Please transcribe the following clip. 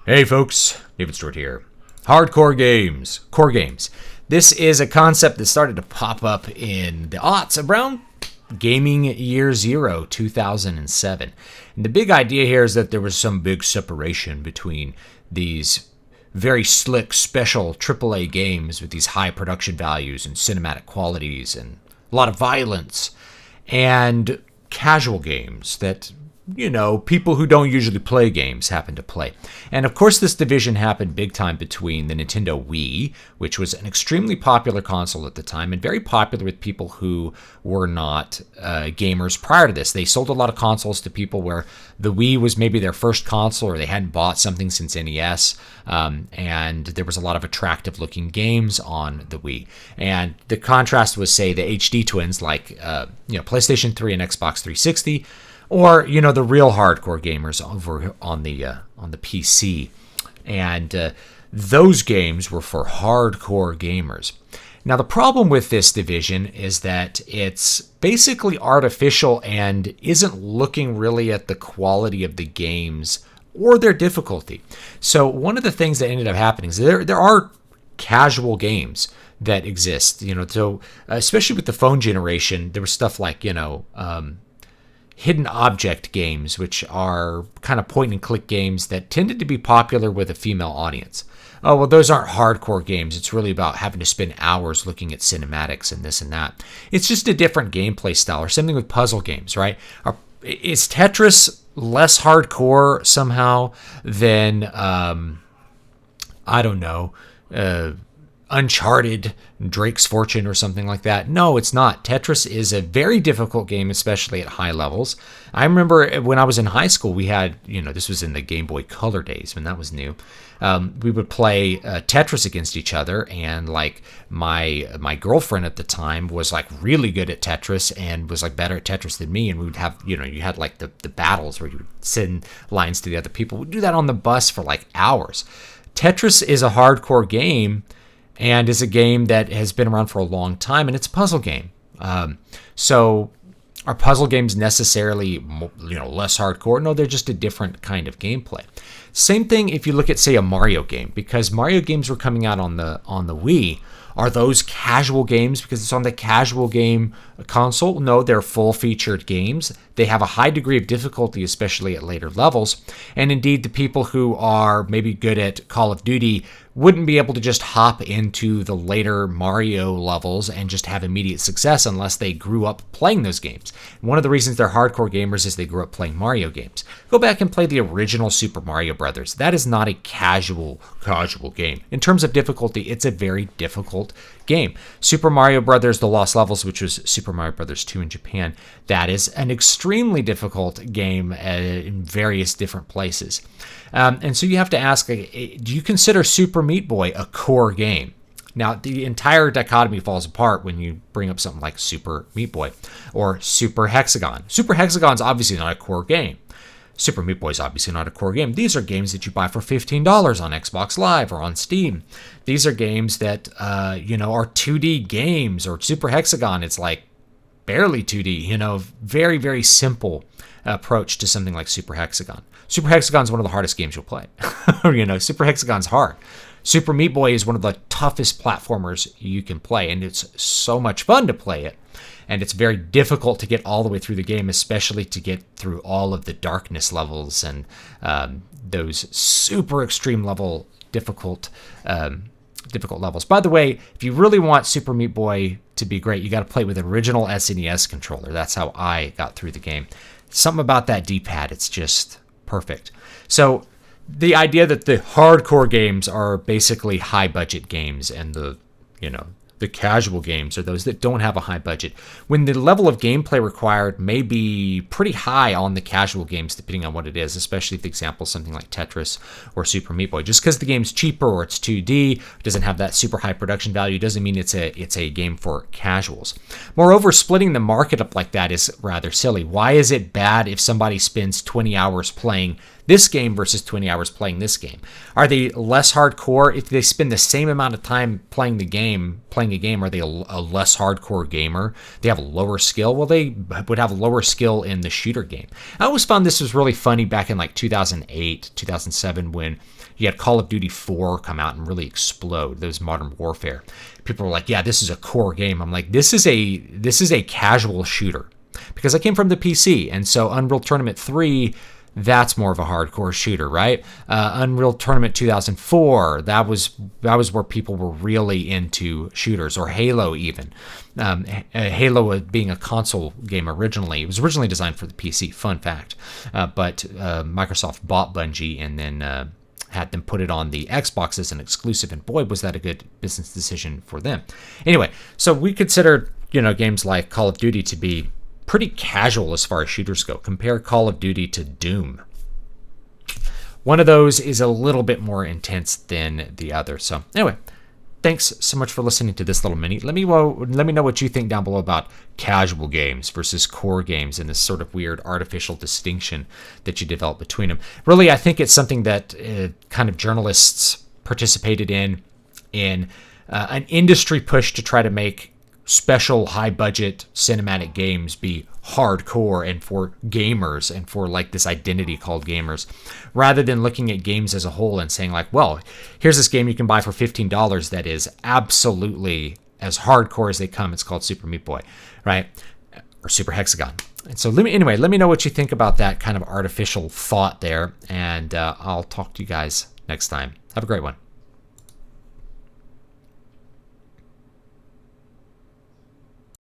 Hey folks, David Stewart here. Hardcore games, core games. This is a concept that started to pop up in the aughts around gaming year zero, 2007. And the big idea here is that there was some big separation between these very slick, special AAA games with these high production values and cinematic qualities and a lot of violence, and casual games that, people who don't usually play games happen to play. And of course, this division happened big time between the Nintendo Wii, which was an extremely popular console at the time and very popular with people who were not gamers prior to this. They sold a lot of consoles to people where the Wii was maybe their first console or they hadn't bought something since NES, and there was a lot of attractive looking games on the Wii. And the contrast was, say, the HD twins like PlayStation 3 and Xbox 360, or the real hardcore gamers over on the PC, and those games were for hardcore gamers. Now the problem with this division is that it's basically artificial and isn't looking really at the quality of the games or their difficulty. So one of the things that ended up happening is there are casual games that exist. So especially with the phone generation, there was stuff like hidden object games, which are kind of point and click games that tended to be popular with a female audience. Oh, well, those aren't hardcore games. It's really about having to spend hours looking at cinematics and this and that. It's just a different gameplay style, or something with puzzle games, right? Is Tetris less hardcore somehow than, Uncharted, Drake's Fortune, or something like that? No, it's not. Tetris is a very difficult game, especially at high levels. I remember when I was in high school, we had, this was in the Game Boy Color days when that was new. We would play Tetris against each other, and like my girlfriend at the time was like really good at Tetris and was like better at Tetris than me. And we would have, you had like the battles where you would send lines to the other people. We'd do that on the bus for like hours. Tetris is a hardcore game, and is a game that has been around for a long time, and it's a puzzle game. So are puzzle games necessarily, less hardcore? No, they're just a different kind of gameplay. Same thing if you look at, say, a Mario game, because Mario games were coming out on the Wii. Are those casual games because it's on the casual game console? No, they're full-featured games. They have a high degree of difficulty, especially at later levels. And indeed, the people who are maybe good at Call of Duty wouldn't be able to just hop into the later Mario levels and just have immediate success unless they grew up playing those games. And one of the reasons they're hardcore gamers is they grew up playing Mario games. Go back and play the original Super Mario Brothers. That is not a casual game. In terms of difficulty, it's a very difficult game. Super Mario Brothers The Lost Levels, which was Super Mario Brothers 2 in Japan, that is an extremely difficult game in various different places. And so you have to ask, do you consider Super Meat Boy a core game? Now, the entire dichotomy falls apart when you bring up something like Super Meat Boy or Super Hexagon. Super Hexagon's obviously not a core game. Super Meat Boy is obviously not a core game. These are games that you buy for $15 on Xbox Live or on Steam. These are games that, are 2D games. Or Super Hexagon, it's like barely 2D, very, very simple approach to something like Super Hexagon. Super Hexagon is one of the hardest games you'll play. Super Hexagon's hard. Super Meat Boy is one of the toughest platformers you can play, and it's so much fun to play it. And it's very difficult to get all the way through the game, especially to get through all of the darkness levels and those super extreme level difficult levels. By the way, if you really want Super Meat Boy to be great, you got to play with an original SNES controller. That's how I got through the game. Something about that D-pad, it's just perfect. So the idea that the hardcore games are basically high budget games and the casual games are those that don't have a high budget, when the level of gameplay required may be pretty high on the casual games, depending on what it is, especially if the example is something like Tetris or Super Meat Boy. Just because the game's cheaper or it's 2D, doesn't have that super high production value, doesn't mean it's a game for casuals. Moreover, splitting the market up like that is rather silly. Why is it bad if somebody spends 20 hours playing this game versus 20 hours playing this game? Are they less hardcore? If they spend the same amount of time playing a game, are they a less hardcore gamer? They have a lower skill? Well, they would have lower skill in the shooter game. I always found this was really funny back in like 2008, 2007 when you had Call of Duty 4 come out and really explode. Those Modern Warfare. People were like, yeah, this is a core game. I'm like, this is a casual shooter. Because I came from the PC, and so Unreal Tournament 3, that's more of a hardcore shooter, right? Unreal Tournament 2004, that was where people were really into shooters, or Halo even. Halo being a console game originally. It was originally designed for the PC, fun fact. But Microsoft bought Bungie and then had them put it on the Xbox as an exclusive, and boy, was that a good business decision for them. Anyway, so we consider, games like Call of Duty to be pretty casual as far as shooters go. Compare Call of Duty to Doom. One of those is a little bit more intense than the other. So anyway, thanks so much for listening to this little mini. Let me know what you think down below about casual games versus core games and this sort of weird artificial distinction that you develop between them. Really, I think it's something that kind of journalists participated in an industry push to try to make special high-budget cinematic games be hardcore and for gamers and for like this identity called gamers, rather than looking at games as a whole and saying like, well, here's this game you can buy for $15 that is absolutely as hardcore as they come. It's called Super Meat Boy, right? Or Super Hexagon. And so let me know what you think about that kind of artificial thought there, and I'll talk to you guys next time. Have a great one.